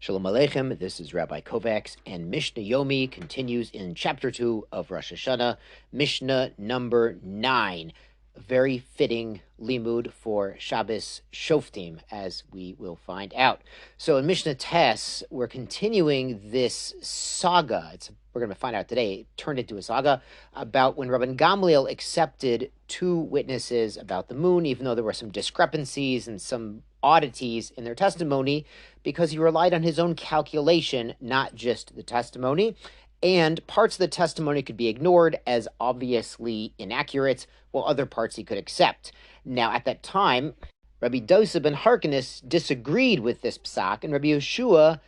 Shalom Aleichem, this is Rabbi Kovacs, and Mishnah Yomi continues in chapter 2 of Rosh Hashanah, Mishnah number 9. A very fitting limud for Shabbos Shoftim, as we will find out. So in Mishnah Tes, we're continuing this saga. We're going to find out today, it turned into a saga about when Rabban Gamliel accepted two witnesses about the moon, even though there were some discrepancies and some oddities in their testimony, because he relied on his own calculation, not just the testimony. And parts of the testimony could be ignored as obviously inaccurate, while other parts he could accept. Now, at that time, Rabbi Dosa ben Harkinis disagreed with this psak, and Rabbi Yeshua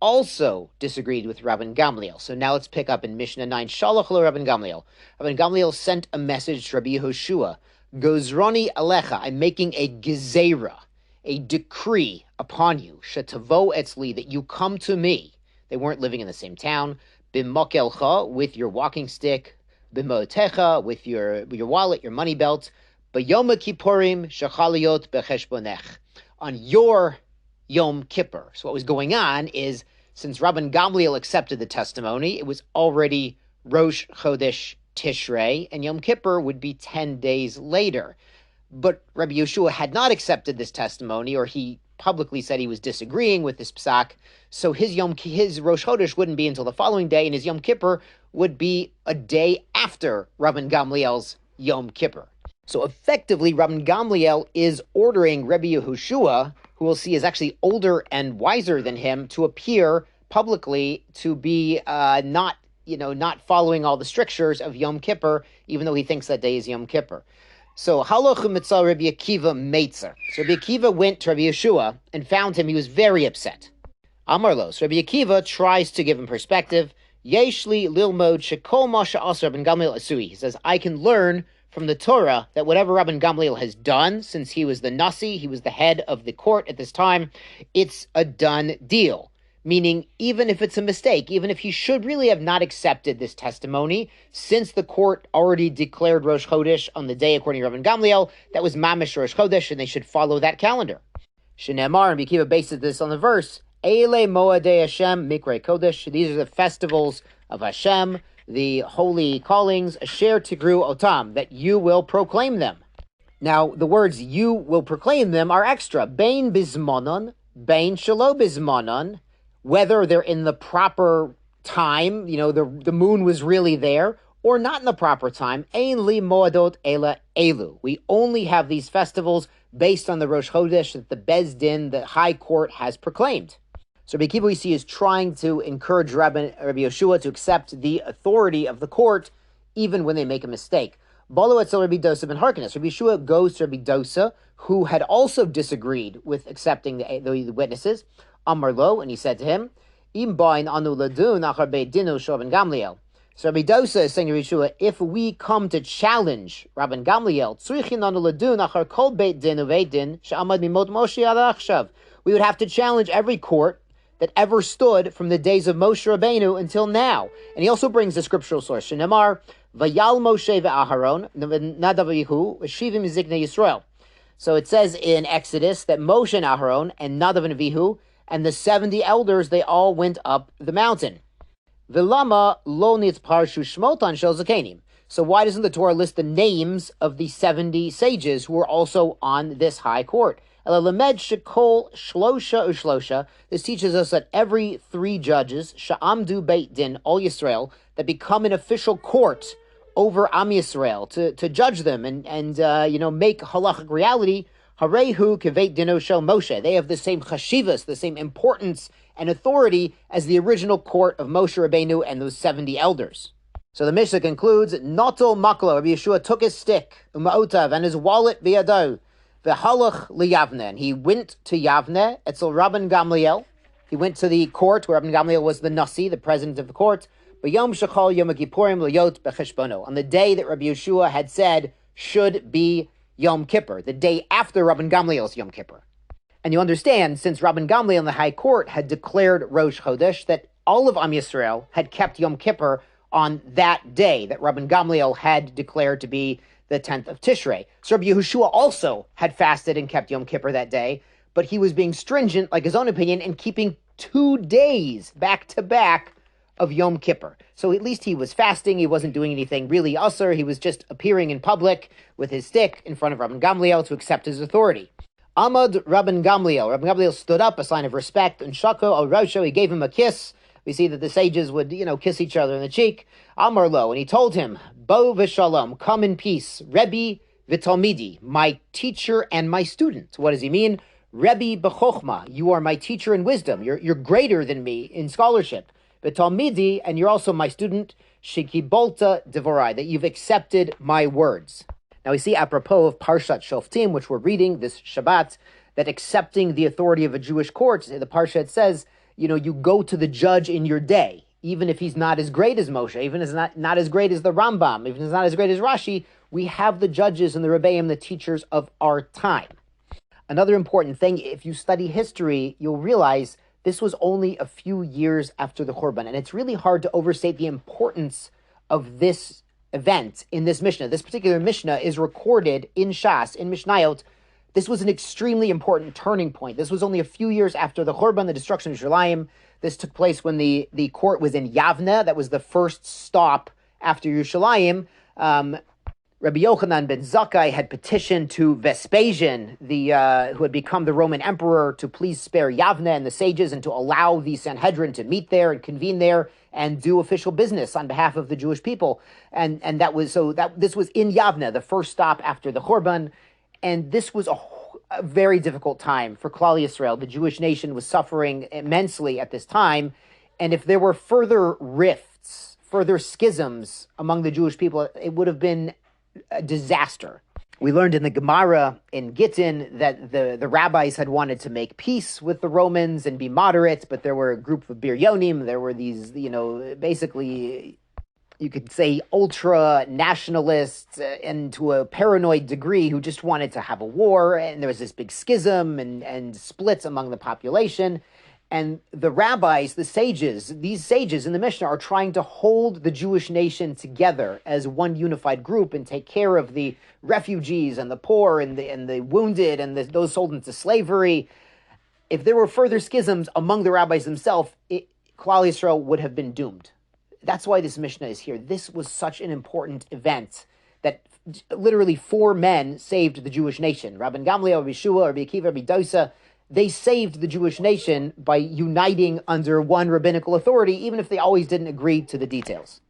also disagreed with Rabban Gamliel. So now let's pick up in Mishnah 9. Shalach lo Rabban Gamliel. Rabban Gamliel sent a message to Rabbi Yehoshua. Gozroni alecha, I'm making a gezerah, a decree upon you, shetavo etzli, that you come to me. They weren't living in the same town. B'mokelcha, with your walking stick. B'motecha, with your wallet, your money belt. B'yom kippurim shechaliyot becheshbonech, on your Yom Kippur. So what was going on is, since Rabban Gamliel accepted the testimony, it was already Rosh Chodesh Tishrei, and Yom Kippur would be 10 days later. But Rabbi Yeshua had not accepted this testimony, or he publicly said he was disagreeing with this psak, so his Rosh Chodesh wouldn't be until the following day, and his Yom Kippur would be a day after Rabban Gamliel's Yom Kippur. So effectively, Rabban Gamliel is ordering Rabbi Yehoshua, who we'll see is actually older and wiser than him, to appear publicly to be not following all the strictures of Yom Kippur, even though he thinks that day is Yom Kippur. So Halach mitzah Rabbi Akiva Meitzer. So Rabbi Akiva went to Rabbi Yeshua and found him. He was very upset. Amar lo. So Rabbi Akiva tries to give him perspective. Yeshli lilmod shekol ma she'asa Rabban Gamliel asui. He says, I can learn from the Torah that whatever Rabban Gamliel has done, since he was the Nasi, he was the head of the court at this time, it's a done deal. Meaning, even if it's a mistake, even if he should really have not accepted this testimony, since the court already declared Rosh Chodesh on the day, according to Rabban Gamliel, that was Mamish Rosh Chodesh, and they should follow that calendar. Shenemar, and Bikiva bases this on the verse, Eile Moadei Hashem Mikrei Kodesh. These are the festivals of Hashem, the holy callings, Asher Tigru Otam, that you will proclaim them. Now, the words you will proclaim them are extra. Bein bizmonon, bein shelo bizmonon, whether they're in the proper time, the moon was really there, or not in the proper time. Ein li moadot ela elu. We only have these festivals based on the Rosh Chodesh that the Beis Din, the High Court, has proclaimed. So Rabbi Akiva, we see, is trying to encourage Rabbi Yeshua to accept the authority of the court, even when they make a mistake. Balo etzel Rabbi Dosa ben Harkinis. Rabbi Yeshua goes to Rabbi Dosa, who had also disagreed with accepting the witnesses. Amar lo, and he said to him, Im bain anu ladun achar beit dinu shel Rabban Gamliel. So Rabbi Dosa is saying to Rabbi Yeshua, if we come to challenge Rabban Gamliel, tzrichin anu ladun achar kol beit din uveit din she'amad mimot Moshe ad achshav. We would have to challenge every court that ever stood from the days of Moshe Rabbeinu until now. And he also brings the scriptural source. Shenemar, Vayal Moshe ve'Aharon, Nadav v'Yehu, Shivim Ziknei Yisrael. So it says in Exodus that Moshe and Aharon and Nadav and Avihu and the 70 elders, they all went up the mountain. V'lama lo nitzparshu shmotan shel zakenim. So why doesn't the Torah list the names of the 70 sages who were also on this high court? This teaches us that every 3 judges, Sha'amdu Beit Din, all Yisrael, that become an official court over Am Yisrael to judge them and make halachic reality, Harehu Keveit Dino Shel Moshe. They have the same chashivas, the same importance and authority as the original court of Moshe Rabbeinu and those 70 elders. So the Mishnah concludes, Noto Maklo, Rabbi Yeshua took his stick, Uma'otav, and his wallet v'yadau, v'halach liyavne, and he went to Yavne, etzel Rabban Gamliel. He went to the court where Rabban Gamliel was the Nasi, the president of the court, b'yom shechal Yom Kippurim l'yot b'cheshbono, on the day that Rabbi Yeshua had said should be Yom Kippur, the day after Rabban Gamliel's Yom Kippur. And you understand, since Rabban Gamliel in the High Court had declared Rosh Chodesh, that all of Am Yisrael had kept Yom Kippur on that day that Rabban Gamliel had declared to be the 10th of Tishrei. So Rabbi Yehoshua also had fasted and kept Yom Kippur that day, but he was being stringent, like his own opinion, and keeping 2 days back to back of Yom Kippur. So at least he was fasting. He wasn't doing anything really usher. He was just appearing in public with his stick in front of Rabban Gamliel to accept his authority. Amad Rabban Gamliel. Rabban Gamliel stood up, a sign of respect, and Shako al Rosho, he gave him a kiss. We see that the sages would, kiss each other in the cheek. Amar lo, and he told him, Bo v'shalom, come in peace. Rebbe v'talmidi, my teacher and my student. What does he mean? Rebbe b'chochma, you are my teacher in wisdom. You're greater than me in scholarship. V'talmidi, and you're also my student. Shekibolta devorai, that you've accepted my words. Now we see, apropos of Parshat Shoftim, which we're reading this Shabbat, that accepting the authority of a Jewish court, the Parshat says, you go to the judge in your day, even if he's not as great as Moshe, even if he's not as great as the Rambam, even if he's not as great as Rashi, we have the judges and the Rebbeim, the teachers of our time. Another important thing, if you study history, you'll realize this was only a few years after the Churban, and it's really hard to overstate the importance of this event in this Mishnah. This particular Mishnah is recorded in Shas, in Mishnayot. This was an extremely important turning point. This was only a few years after the Churban, the destruction of Yerushalayim. This took place when the court was in Yavne. That was the first stop after Yerushalayim. Rabbi Yochanan ben Zakkai had petitioned to Vespasian, who had become the Roman emperor, to please spare Yavne and the sages and to allow the Sanhedrin to meet there and convene there and do official business on behalf of the Jewish people. And this was in Yavne, the first stop after the Churban. And this was a very difficult time for Klal Yisrael. The Jewish nation was suffering immensely at this time. And if there were further rifts, further schisms among the Jewish people, it would have been a disaster. We learned in the Gemara in Gittin that the rabbis had wanted to make peace with the Romans and be moderate, but there were a group of Biryonim. There were these, basically, you could say, ultra-nationalists and to a paranoid degree who just wanted to have a war. And there was this big schism and splits among the population. And the rabbis, the sages, these sages in the Mishnah are trying to hold the Jewish nation together as one unified group and take care of the refugees and the poor and the wounded and those sold into slavery. If there were further schisms among the rabbis themselves, Klal Yisrael would have been doomed. That's why this Mishnah is here. This was such an important event that literally 4 men saved the Jewish nation. Rabban Gamliel, Rabbi Shua, Rabbi Akiva, Rabbi Dosa. They saved the Jewish nation by uniting under one rabbinical authority, even if they always didn't agree to the details.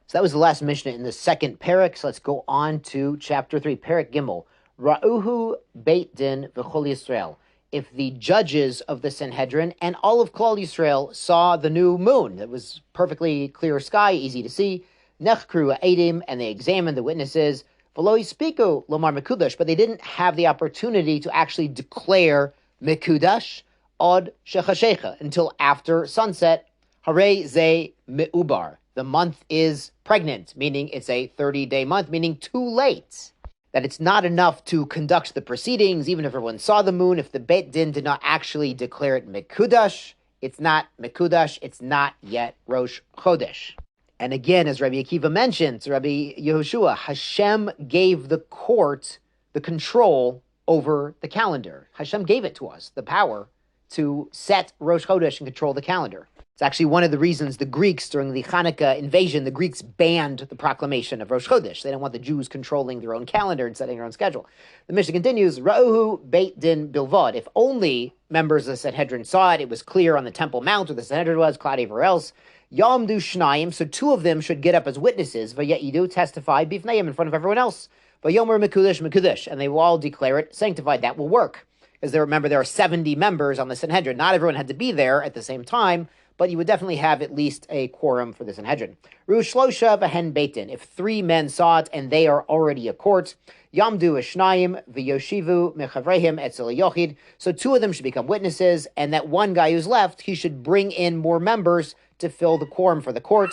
So that was the last Mishnah in the second parak. So let's go on to chapter 3, parak Gimel. Ra'uhu Beit Din v'chol Yisrael. If the judges of the Sanhedrin and all of Klal Yisrael saw the new moon, that was perfectly clear sky, easy to see, nechkru ha'edim, and they examined the witnesses, v'lo yispiku lomar mekudash, but they didn't have the opportunity to actually declare Mekudash od shechashecha, until after sunset. Hare ze meubar. The month is pregnant, meaning it's a 30-day month, meaning too late. That it's not enough to conduct the proceedings, even if everyone saw the moon. If the Beit Din did not actually declare it Mekudash, it's not Mekudash, it's not yet Rosh Chodesh. And again, as Rabbi Akiva mentioned, Rabbi Yehoshua, Hashem gave the court the control over the calendar. Hashem gave it to us, the power to set Rosh Chodesh and control the calendar. It's actually one of the reasons the Greeks, during the Hanukkah invasion, the Greeks banned the proclamation of Rosh Chodesh. They didn't want the Jews controlling their own calendar and setting their own schedule. The Mishnah continues, Ra'uhu Beit Din Bilvad. If only members of the Sanhedrin saw it, it was clear on the Temple Mount where the Sanhedrin was, cloudy everywhere else. Yamdu Shnayim, so 2 of them should get up as witnesses, Vaye'idu, testify, Bifneim, in front of everyone else. Vayomer Mekudesh Mekudesh, and they will all declare it sanctified. That will work. Because remember, there are 70 members on the Sanhedrin. Not everyone had to be there at the same time, but you would definitely have at least a quorum for the Sanhedrin. Rush Shlosha v'hen Beitin. If 3 men saw it and they are already a court, Yamdu Eshnayim v'yoshivu mechavrehim etzel yochid. So 2 of them should become witnesses, and that one guy who's left, he should bring in more members to fill the quorum for the court.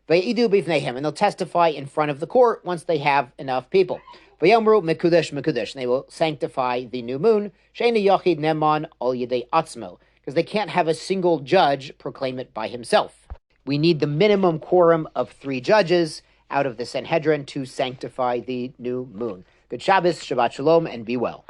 Vayidu bifneihem, and they'll testify in front of the court once they have enough people. Vayomru mekudesh mekudesh, and they will sanctify the new moon. Sheina yachid neman al yedei atzmo, because they can't have a single judge proclaim it by himself. We need the minimum quorum of 3 judges out of the Sanhedrin to sanctify the new moon. Good Shabbos, Shabbat Shalom, and be well.